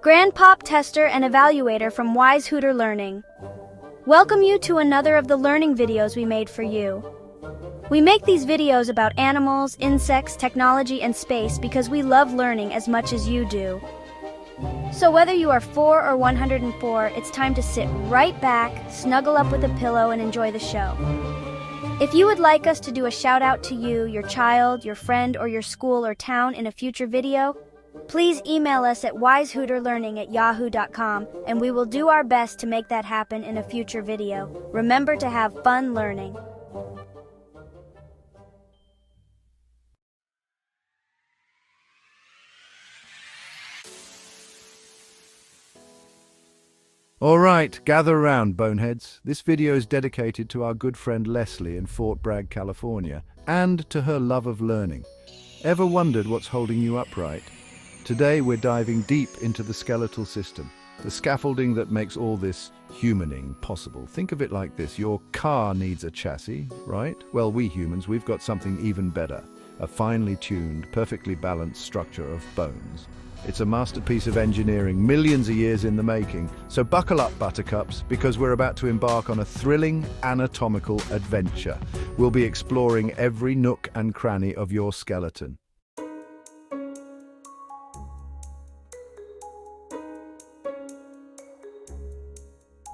Grandpop tester and evaluator from WiseHooterLearning. Welcome you to another of the learning videos we made for you. We make these videos about animals, insects, technology, and space because we love learning as much as you do. So whether you are 4 or 104, it's time to sit right back, snuggle up with a pillow, and enjoy the show. If you would like us to do a shout out to you, your child, your friend, or your school or town in a future video, please email us at wisehooterlearning@yahoo.com and we will do our best to make that happen in a future video. Remember to have fun learning. All right, gather around, boneheads. This video is dedicated to our good friend Leslie in Fort Bragg, California, and to her love of learning. Ever wondered what's holding you upright? Today we're diving deep into the skeletal system, the scaffolding that makes all this humaning possible. Think of it like this: your car needs a chassis, right? Well, we humans, we've got something even better, a finely tuned, perfectly balanced structure of bones. It's a masterpiece of engineering, millions of years in the making. So buckle up, buttercups, because we're about to embark on a thrilling anatomical adventure. We'll be exploring every nook and cranny of your skeleton.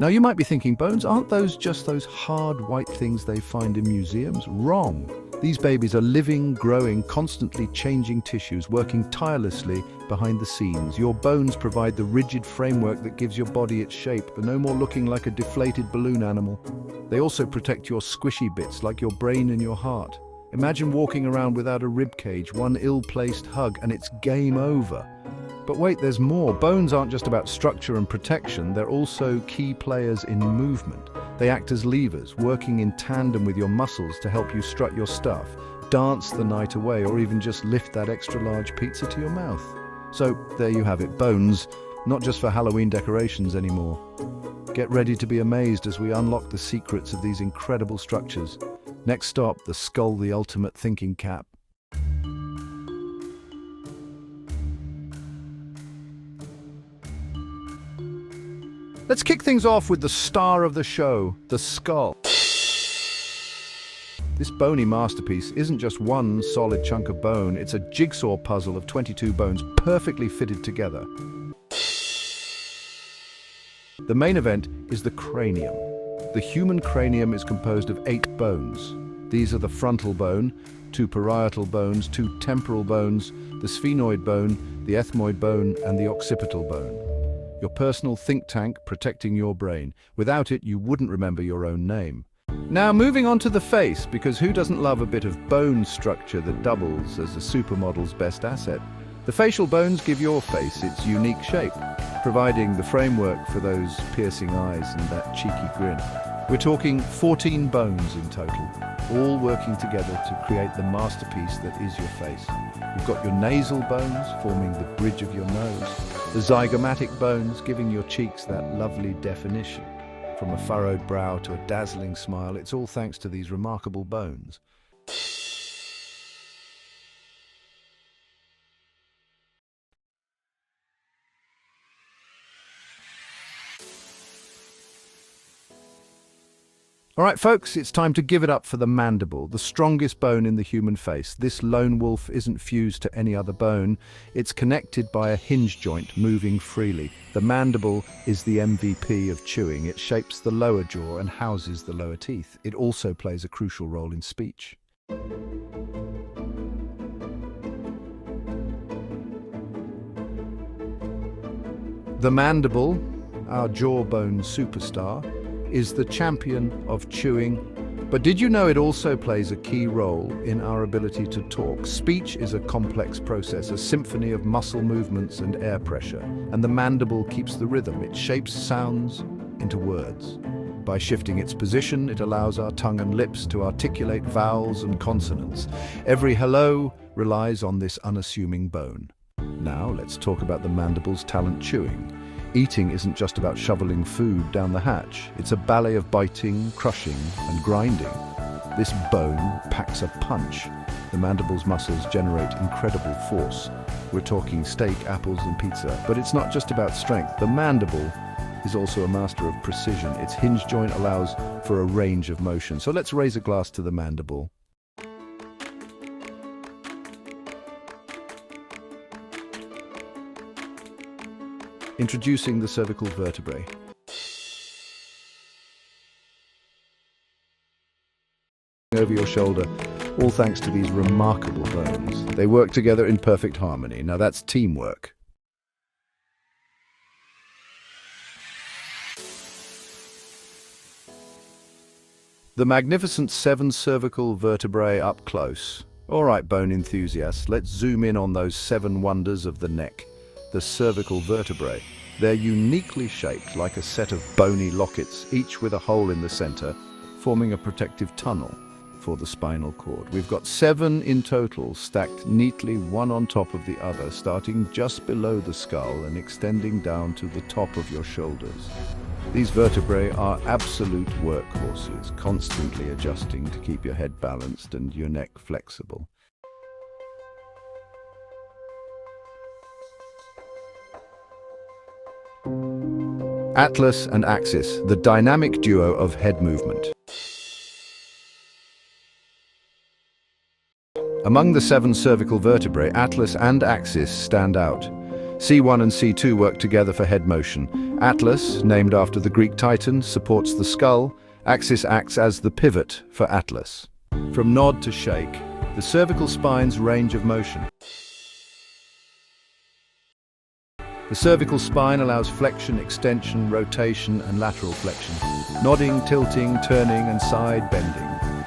Now you might be thinking, bones, aren't those just those hard white things they find in museums? Wrong. These babies are living, growing, constantly changing tissues, working tirelessly behind the scenes. Your bones provide the rigid framework that gives your body its shape, but no more looking like a deflated balloon animal. They also protect your squishy bits, like your brain and your heart. Imagine walking around without a rib cage, one ill-placed hug, and it's game over. But wait, there's more. Bones aren't just about structure and protection, they're also key players in movement. They act as levers, working in tandem with your muscles to help you strut your stuff, dance the night away, or even just lift that extra large pizza to your mouth. So there you have it, bones, not just for Halloween decorations anymore. Get ready to be amazed as we unlock the secrets of these incredible structures. Next stop, the skull, the ultimate thinking cap. Let's kick things off with the star of the show, the skull. This bony masterpiece isn't just one solid chunk of bone, it's a jigsaw puzzle of 22 bones perfectly fitted together. The main event is the cranium. The human cranium is composed of 8 bones. These are the frontal bone, 2 parietal bones, 2 temporal bones, the sphenoid bone, the ethmoid bone, and the occipital bone. Your personal think tank protecting your brain. Without it, you wouldn't remember your own name. Now moving on to the face, because who doesn't love a bit of bone structure that doubles as a supermodel's best asset? The facial bones give your face its unique shape, providing the framework for those piercing eyes and that cheeky grin. We're talking 14 bones in total, all working together to create the masterpiece that is your face. You've got your nasal bones forming the bridge of your nose, the zygomatic bones giving your cheeks that lovely definition. From a furrowed brow to a dazzling smile, it's all thanks to these remarkable bones. All right, folks, it's time to give it up for the mandible, the strongest bone in the human face. This lone wolf isn't fused to any other bone. It's connected by a hinge joint moving freely. The mandible is the MVP of chewing. It shapes the lower jaw and houses the lower teeth. It also plays a crucial role in speech. The mandible, our jawbone superstar, is the champion of chewing. But did you know it also plays a key role in our ability to talk? Speech is a complex process, a symphony of muscle movements and air pressure, and the mandible keeps the rhythm. It shapes sounds into words. By shifting its position, it allows our tongue and lips to articulate vowels and consonants. Every hello relies on this unassuming bone. Now let's talk about the mandible's talent chewing. Eating isn't just about shoveling food down the hatch. It's a ballet of biting, crushing, and grinding. This bone packs a punch. The mandible's muscles generate incredible force. We're talking steak, apples, and pizza. But it's not just about strength. The mandible is also a master of precision. Its hinge joint allows for a range of motion. So let's raise a glass to the mandible. Introducing the cervical vertebrae. Over your shoulder, all thanks to these remarkable bones. They work together in perfect harmony. Now that's teamwork. The magnificent 7 cervical vertebrae up close. All right, bone enthusiasts, let's zoom in on those 7 wonders of the neck. The cervical vertebrae. They're uniquely shaped like a set of bony lockets, each with a hole in the center, forming a protective tunnel for the spinal cord. We've got 7 in total, stacked neatly one on top of the other, starting just below the skull and extending down to the top of your shoulders. These vertebrae are absolute workhorses, constantly adjusting to keep your head balanced and your neck flexible. Atlas and axis, the dynamic duo of head movement. Among the 7 cervical vertebrae, atlas and axis stand out. C1 and C2 work together for head motion. Atlas, named after the Greek Titan, supports the skull. Axis acts as the pivot for atlas. From nod to shake, the cervical spine's range of motion. The cervical spine allows flexion, extension, rotation, and lateral flexion. Nodding, tilting, turning, and side bending.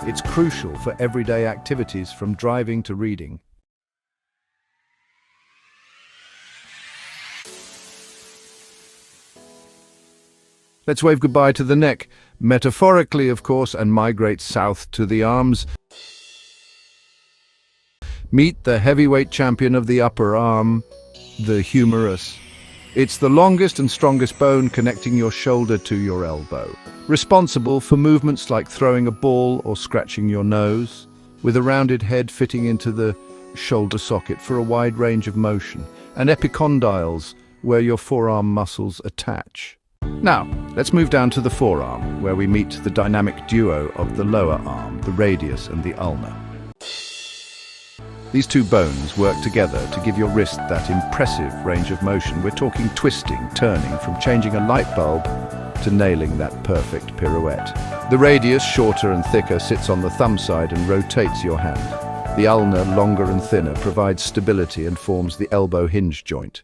It's crucial for everyday activities from driving to reading. Let's wave goodbye to the neck, metaphorically of course, and migrate south to the arms. Meet the heavyweight champion of the upper arm, the humerus. It's the longest and strongest bone connecting your shoulder to your elbow, responsible for movements like throwing a ball or scratching your nose, with a rounded head fitting into the shoulder socket for a wide range of motion, and epicondyles where your forearm muscles attach. Now, let's move down to the forearm, where we meet the dynamic duo of the lower arm, the radius and the ulna. These 2 bones work together to give your wrist that impressive range of motion. We're talking twisting, turning, from changing a light bulb to nailing that perfect pirouette. The radius, shorter and thicker, sits on the thumb side and rotates your hand. The ulna, longer and thinner, provides stability and forms the elbow hinge joint.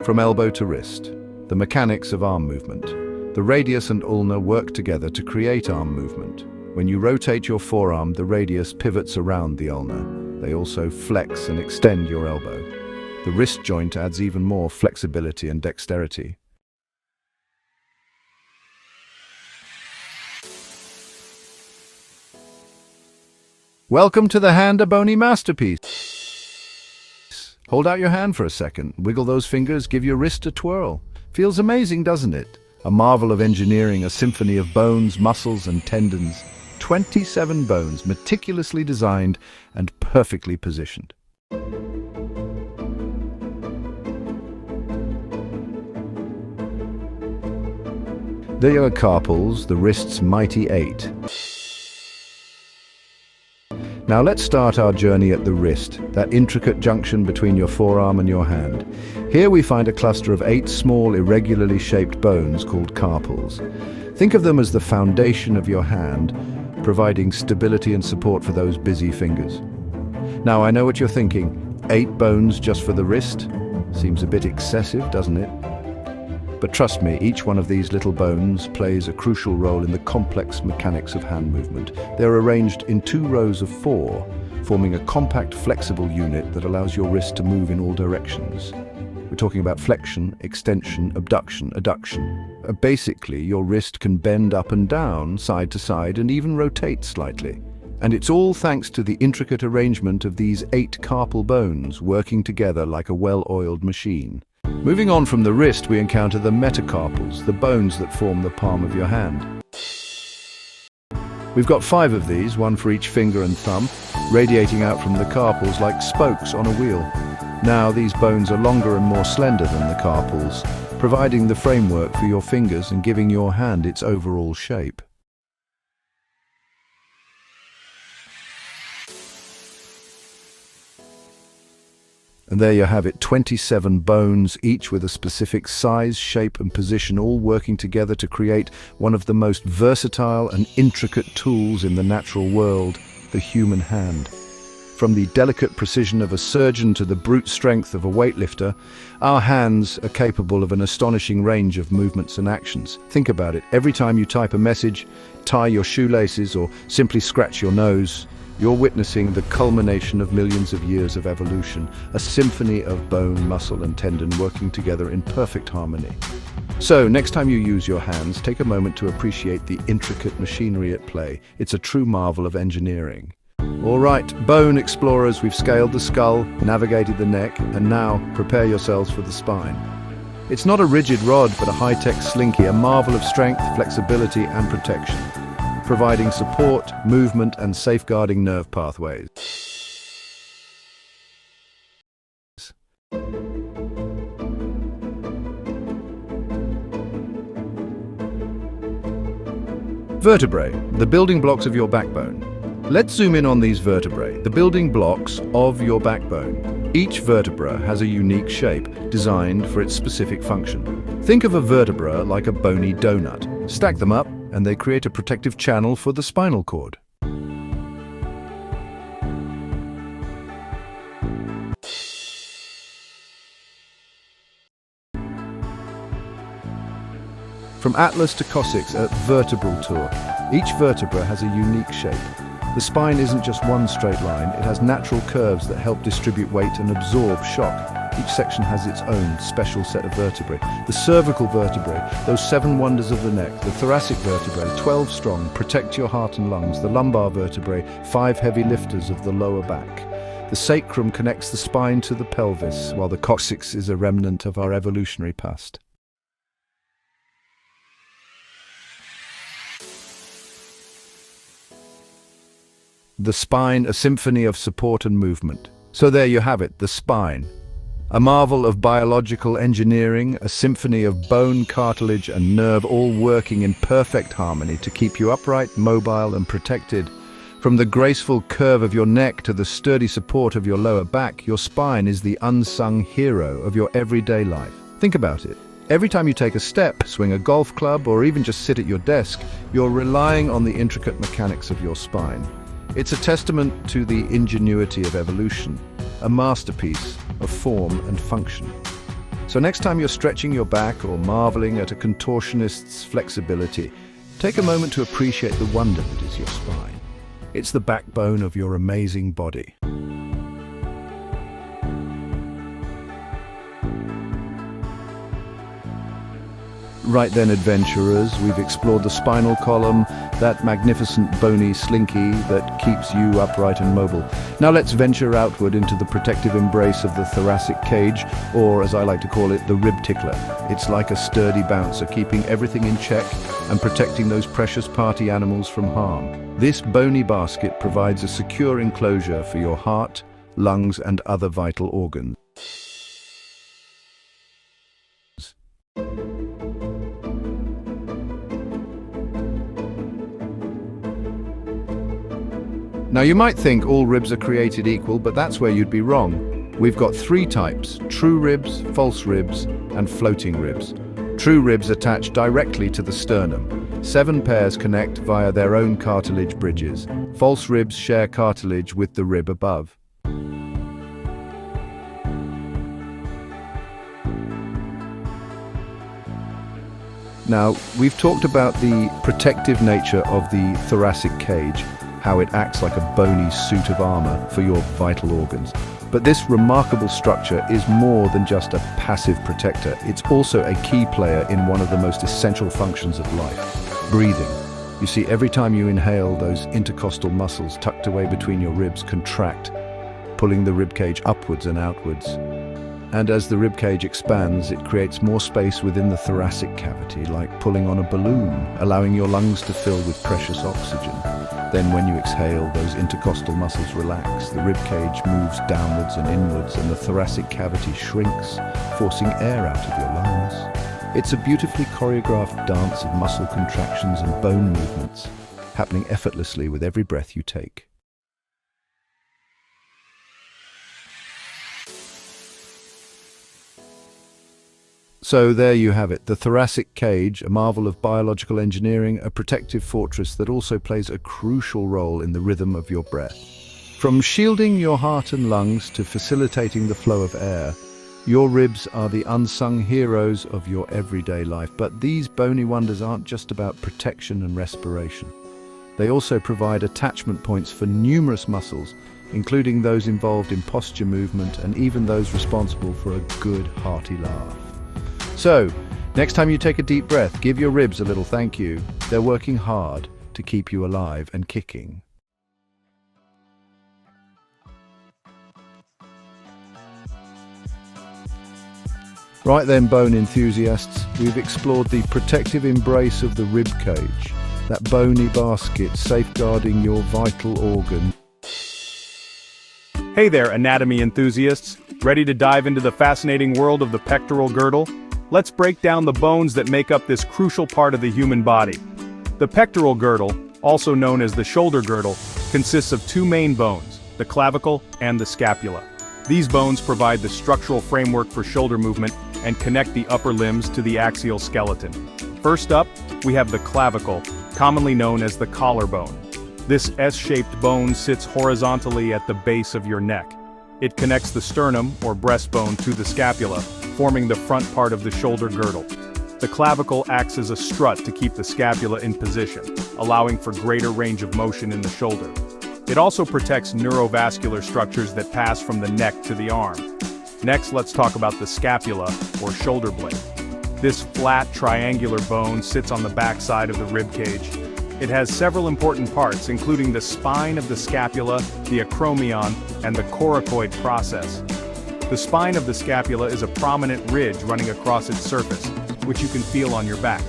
From elbow to wrist, the mechanics of arm movement. The radius and ulna work together to create arm movement. When you rotate your forearm, the radius pivots around the ulna. They also flex and extend your elbow. The wrist joint adds even more flexibility and dexterity. Welcome to the hand, a bony masterpiece. Hold out your hand for a second, wiggle those fingers, give your wrist a twirl. Feels amazing, doesn't it? A marvel of engineering, a symphony of bones, muscles, and tendons. 27 bones, meticulously designed and perfectly positioned. There are carpals, the wrist's mighty 8. Now let's start our journey at the wrist, that intricate junction between your forearm and your hand. Here we find a cluster of 8 small, irregularly shaped bones called carpals. Think of them as the foundation of your hand, providing stability and support for those busy fingers. Now I know what you're thinking, 8 bones just for the wrist? Seems a bit excessive, doesn't it? But trust me, each one of these little bones plays a crucial role in the complex mechanics of hand movement. They're arranged in 2 rows of 4, forming a compact, flexible unit that allows your wrist to move in all directions. We're talking about flexion, extension, abduction, adduction. Basically, your wrist can bend up and down, side to side, and even rotate slightly. And it's all thanks to the intricate arrangement of these 8 carpal bones working together like a well-oiled machine. Moving on from the wrist, we encounter the metacarpals, the bones that form the palm of your hand. We've got 5 of these, one for each finger and thumb, radiating out from the carpals like spokes on a wheel. Now these bones are longer and more slender than the carpals, providing the framework for your fingers and giving your hand its overall shape. And there you have it, 27 bones, each with a specific size, shape and position, all working together to create one of the most versatile and intricate tools in the natural world, the human hand. From the delicate precision of a surgeon to the brute strength of a weightlifter, our hands are capable of an astonishing range of movements and actions. Think about it. Every time you type a message, tie your shoelaces, or simply scratch your nose, you're witnessing the culmination of millions of years of evolution, a symphony of bone, muscle and tendon working together in perfect harmony. So, next time you use your hands, take a moment to appreciate the intricate machinery at play. It's a true marvel of engineering. All right, bone explorers, we've scaled the skull, navigated the neck, and now prepare yourselves for the spine. It's not a rigid rod, but a high-tech slinky, a marvel of strength, flexibility and protection, providing support, movement and safeguarding nerve pathways. Vertebrae, the building blocks of your backbone. Let's zoom in on these vertebrae, the building blocks of your backbone. Each vertebra has a unique shape, designed for its specific function. Think of a vertebra like a bony donut. Stack them up, and they create a protective channel for the spinal cord. From atlas to coccyx, a vertebral tour. Each vertebra has a unique shape. The spine isn't just one straight line, it has natural curves that help distribute weight and absorb shock. Each section has its own special set of vertebrae. The cervical vertebrae, those 7 wonders of the neck. The thoracic vertebrae, 12 strong, protect your heart and lungs. The lumbar vertebrae, 5 heavy lifters of the lower back. The sacrum connects the spine to the pelvis, while the coccyx is a remnant of our evolutionary past. The spine, a symphony of support and movement. So there you have it, the spine. A marvel of biological engineering, a symphony of bone, cartilage and nerve, all working in perfect harmony to keep you upright, mobile and protected. From the graceful curve of your neck to the sturdy support of your lower back, your spine is the unsung hero of your everyday life. Think about it. Every time you take a step, swing a golf club, or even just sit at your desk, you're relying on the intricate mechanics of your spine. It's a testament to the ingenuity of evolution, a masterpiece of form and function. So next time you're stretching your back or marveling at a contortionist's flexibility, take a moment to appreciate the wonder that is your spine. It's the backbone of your amazing body. Right then, adventurers, we've explored the spinal column, that magnificent bony slinky that keeps you upright and mobile. Now let's venture outward into the protective embrace of the thoracic cage, or as I like to call it, the rib tickler. It's like a sturdy bouncer, keeping everything in check and protecting those precious party animals from harm. This bony basket provides a secure enclosure for your heart, lungs and other vital organs. Now you might think all ribs are created equal, but that's where you'd be wrong. We've got 3 types: true ribs, false ribs, and floating ribs. True ribs attach directly to the sternum. 7 pairs connect via their own cartilage bridges. False ribs share cartilage with the rib above. Now, we've talked about the protective nature of the thoracic cage, how it acts like a bony suit of armor for your vital organs. But this remarkable structure is more than just a passive protector. It's also a key player in one of the most essential functions of life: breathing. You see, every time you inhale, those intercostal muscles tucked away between your ribs contract, pulling the ribcage upwards and outwards. And as the ribcage expands, it creates more space within the thoracic cavity, like pulling on a balloon, allowing your lungs to fill with precious oxygen. Then when you exhale, those intercostal muscles relax, the ribcage moves downwards and inwards, and the thoracic cavity shrinks, forcing air out of your lungs. It's a beautifully choreographed dance of muscle contractions and bone movements, happening effortlessly with every breath you take. So there you have it, the thoracic cage, a marvel of biological engineering, a protective fortress that also plays a crucial role in the rhythm of your breath. From shielding your heart and lungs to facilitating the flow of air, your ribs are the unsung heroes of your everyday life. But these bony wonders aren't just about protection and respiration. They also provide attachment points for numerous muscles, including those involved in posture movement and even those responsible for a good, hearty laugh. So, next time you take a deep breath, give your ribs a little thank you. They're working hard to keep you alive and kicking. Right then, bone enthusiasts, we've explored the protective embrace of the rib cage, that bony basket safeguarding your vital organ. Hey there, anatomy enthusiasts! Ready to dive into the fascinating world of the pectoral girdle? Let's break down the bones that make up this crucial part of the human body. The pectoral girdle, also known as the shoulder girdle, consists of two main bones, the clavicle and the scapula. These bones provide the structural framework for shoulder movement and connect the upper limbs to the axial skeleton. First up, we have the clavicle, commonly known as the collarbone. This S-shaped bone sits horizontally at the base of your neck. It connects the sternum, or breastbone, to the scapula, forming the front part of the shoulder girdle. The clavicle acts as a strut to keep the scapula in position, allowing for greater range of motion in the shoulder. It also protects neurovascular structures that pass from the neck to the arm. Next, let's talk about the scapula, or shoulder blade. This flat, triangular bone sits on the backside of the rib cage. It has several important parts, including the spine of the scapula, the acromion, and the coracoid process. The spine of the scapula is a prominent ridge running across its surface, which you can feel on your back.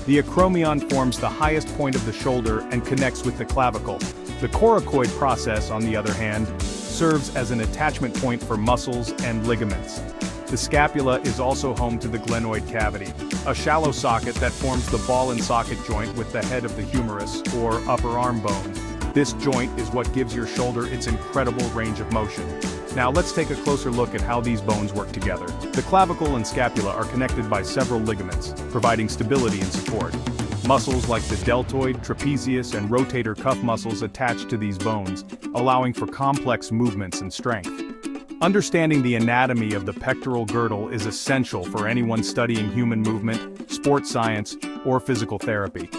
The acromion forms the highest point of the shoulder and connects with the clavicle. The coracoid process, on the other hand, serves as an attachment point for muscles and ligaments. The scapula is also home to the glenoid cavity, a shallow socket that forms the ball and socket joint with the head of the humerus, or upper arm bone. This joint is what gives your shoulder its incredible range of motion. Now let's take a closer look at how these bones work together. The clavicle and scapula are connected by several ligaments, providing stability and support. Muscles like the deltoid, trapezius, and rotator cuff muscles attach to these bones, allowing for complex movements and strength. Understanding the anatomy of the pectoral girdle is essential for anyone studying human movement, sports science, or physical therapy.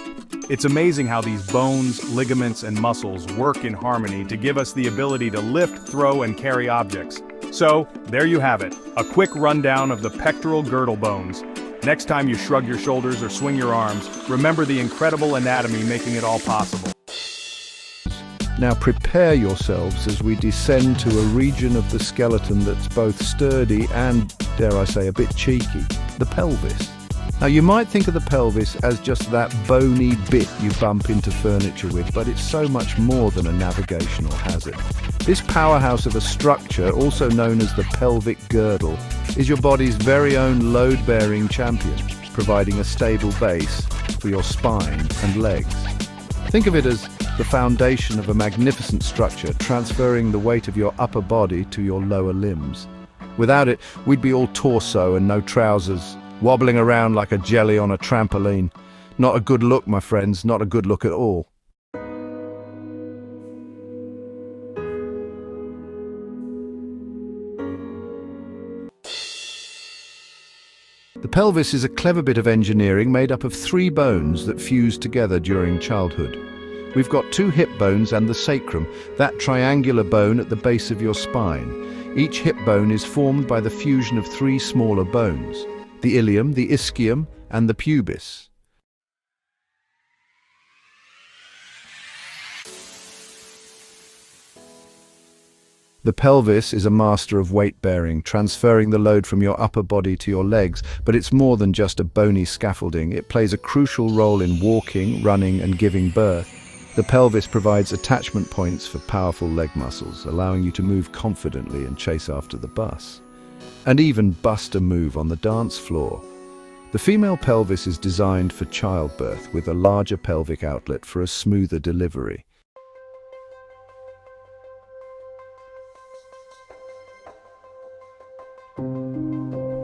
It's amazing how these bones, ligaments, and muscles work in harmony to give us the ability to lift, throw, and carry objects. So, there you have it, a quick rundown of the pectoral girdle bones. Next time you shrug your shoulders or swing your arms, remember the incredible anatomy making it all possible. Now prepare yourselves as we descend to a region of the skeleton that's both sturdy and, dare I say, a bit cheeky, the pelvis. Now you might think of the pelvis as just that bony bit you bump into furniture with, but it's so much more than a navigational hazard. This powerhouse of a structure, also known as the pelvic girdle, is your body's very own load-bearing champion, providing a stable base for your spine and legs. Think of it as the foundation of a magnificent structure, transferring the weight of your upper body to your lower limbs. Without it, we'd be all torso and no trousers, wobbling around like a jelly on a trampoline. Not a good look, my friends, not a good look at all. The pelvis is a clever bit of engineering made up of 3 bones that fuse together during childhood. We've got 2 hip bones and the sacrum, that triangular bone at the base of your spine. Each hip bone is formed by the fusion of 3 smaller bones, the ilium, the ischium, and the pubis. The pelvis is a master of weight bearing, transferring the load from your upper body to your legs, but it's more than just a bony scaffolding. It plays a crucial role in walking, running, and giving birth. The pelvis provides attachment points for powerful leg muscles, allowing you to move confidently and chase after the bus. And even bust a move on the dance floor. The female pelvis is designed for childbirth with a larger pelvic outlet for a smoother delivery.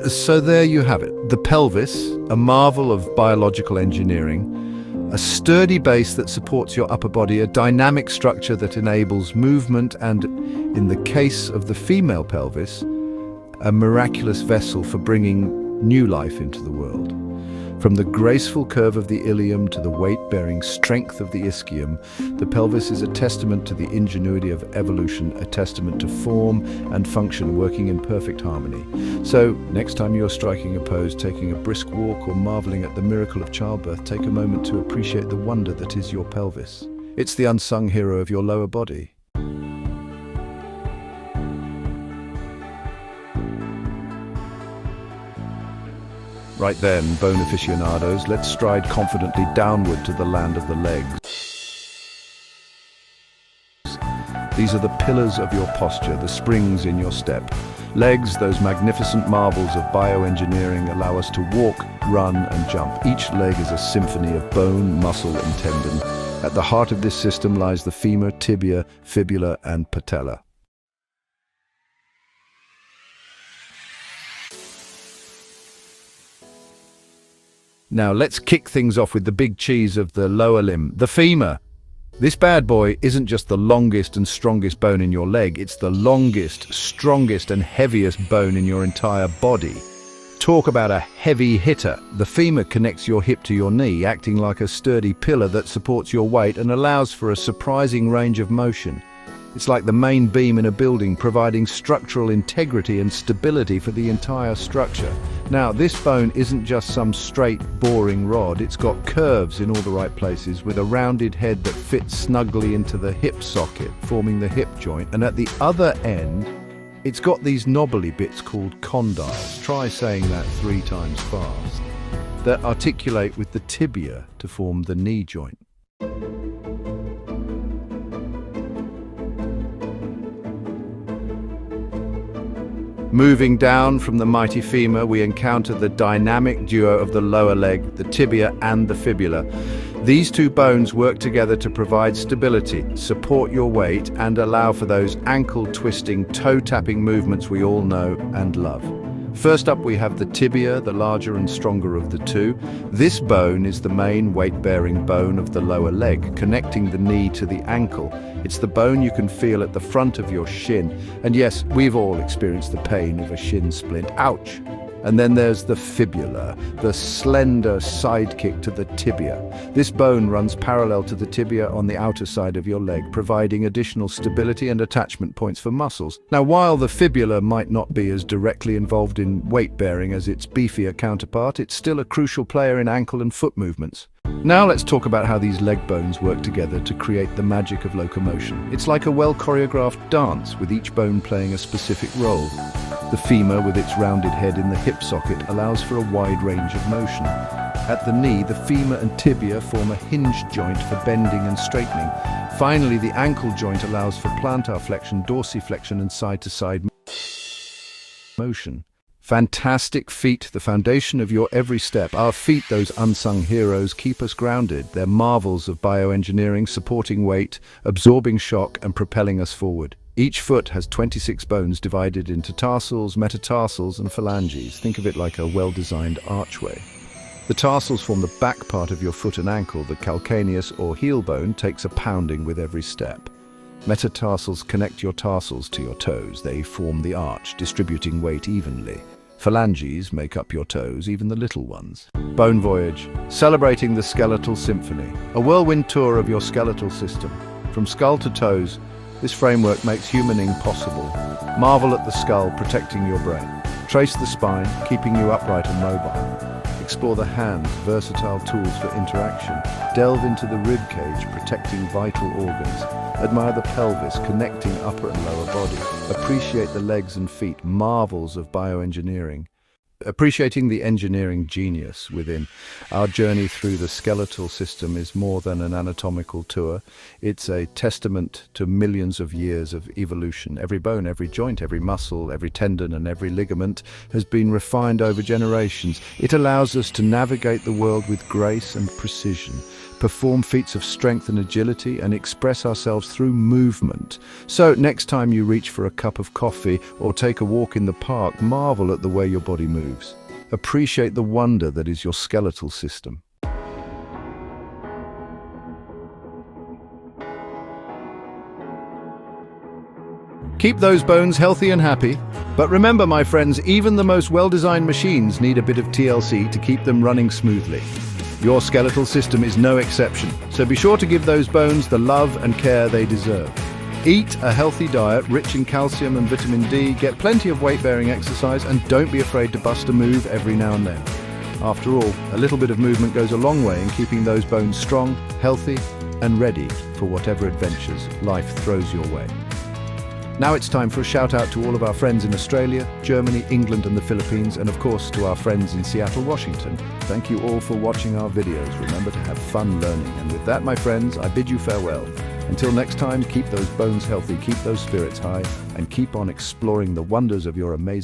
So there you have it, the pelvis, a marvel of biological engineering, a sturdy base that supports your upper body, a dynamic structure that enables movement, and, in the case of the female pelvis, a miraculous vessel for bringing new life into the world. From the graceful curve of the ilium to the weight-bearing strength of the ischium, the pelvis is a testament to the ingenuity of evolution, a testament to form and function working in perfect harmony. So, next time you're striking a pose, taking a brisk walk, or marveling at the miracle of childbirth, take a moment to appreciate the wonder that is your pelvis. It's the unsung hero of your lower body. Right then, bone aficionados, let's stride confidently downward to the land of the legs. These are the pillars of your posture, the springs in your step. Legs, those magnificent marvels of bioengineering, allow us to walk, run, and jump. Each leg is a symphony of bone, muscle, and tendon. At the heart of this system lies the femur, tibia, fibula, and patella. Now let's kick things off with the big cheese of the lower limb, the femur. This bad boy isn't just the longest and strongest bone in your leg, it's the longest, strongest and heaviest bone in your entire body. Talk about a heavy hitter. The femur connects your hip to your knee, acting like a sturdy pillar that supports your weight and allows for a surprising range of motion. It's like the main beam in a building, providing structural integrity and stability for the entire structure. Now, this bone isn't just some straight, boring rod. It's got curves in all the right places, with a rounded head that fits snugly into the hip socket, forming the hip joint. And at the other end, it's got these knobbly bits called condyles. Try saying that 3 times fast. That articulate with the tibia to form the knee joint. Moving down from the mighty femur, we encounter the dynamic duo of the lower leg, the tibia and the fibula. These two bones work together to provide stability, support your weight, and allow for those ankle-twisting, toe-tapping movements we all know and love. First up, we have the tibia, the larger and stronger of the two. This bone is the main weight-bearing bone of the lower leg, connecting the knee to the ankle. It's the bone you can feel at the front of your shin. And yes, we've all experienced the pain of a shin splint. Ouch! And then there's the fibula, the slender sidekick to the tibia. This bone runs parallel to the tibia on the outer side of your leg, providing additional stability and attachment points for muscles. Now, while the fibula might not be as directly involved in weight bearing as its beefier counterpart, it's still a crucial player in ankle and foot movements. Now let's talk about how these leg bones work together to create the magic of locomotion. It's like a well-choreographed dance, with each bone playing a specific role. The femur, with its rounded head in the hip socket, allows for a wide range of motion. At the knee, the femur and tibia form a hinge joint for bending and straightening. Finally, the ankle joint allows for plantar flexion, dorsiflexion, and side-to-side motion. Fantastic feet, the foundation of your every step. Our feet, those unsung heroes, keep us grounded. They're marvels of bioengineering, supporting weight, absorbing shock, and propelling us forward. Each foot has 26 bones divided into tarsals, metatarsals, and phalanges. Think of it like a well-designed archway. The tarsals form the back part of your foot and ankle. The calcaneus or heel bone takes a pounding with every step. Metatarsals connect your tarsals to your toes. They form the arch, distributing weight evenly. Phalanges make up your toes, even the little ones. Bone Voyage, celebrating the skeletal symphony. A whirlwind tour of your skeletal system. From skull to toes, this framework makes humaning possible. Marvel at the skull, protecting your brain. Trace the spine, keeping you upright and mobile. Explore the hands, versatile tools for interaction. Delve into the rib cage, protecting vital organs. Admire the pelvis, connecting upper and lower body. Appreciate the legs and feet, marvels of bioengineering. Appreciating the engineering genius within. Our journey through the skeletal system is more than an anatomical tour. It's a testament to millions of years of evolution. Every bone, every joint, every muscle, every tendon, and every ligament has been refined over generations. It allows us to navigate the world with grace and precision, perform feats of strength and agility, and express ourselves through movement. So next time you reach for a cup of coffee or take a walk in the park, marvel at the way your body moves. Appreciate the wonder that is your skeletal system. Keep those bones healthy and happy. But remember, my friends, even the most well-designed machines need a bit of TLC to keep them running smoothly. Your skeletal system is no exception, so be sure to give those bones the love and care they deserve. Eat a healthy diet rich in calcium and vitamin D, get plenty of weight-bearing exercise, and don't be afraid to bust a move every now and then. After all, a little bit of movement goes a long way in keeping those bones strong, healthy, and ready for whatever adventures life throws your way. Now it's time for a shout out to all of our friends in Australia, Germany, England and the Philippines, and of course to our friends in Seattle, Washington. Thank you all for watching our videos. Remember to have fun learning. And with that, my friends, I bid you farewell. Until next time, keep those bones healthy, keep those spirits high, and keep on exploring the wonders of your amazing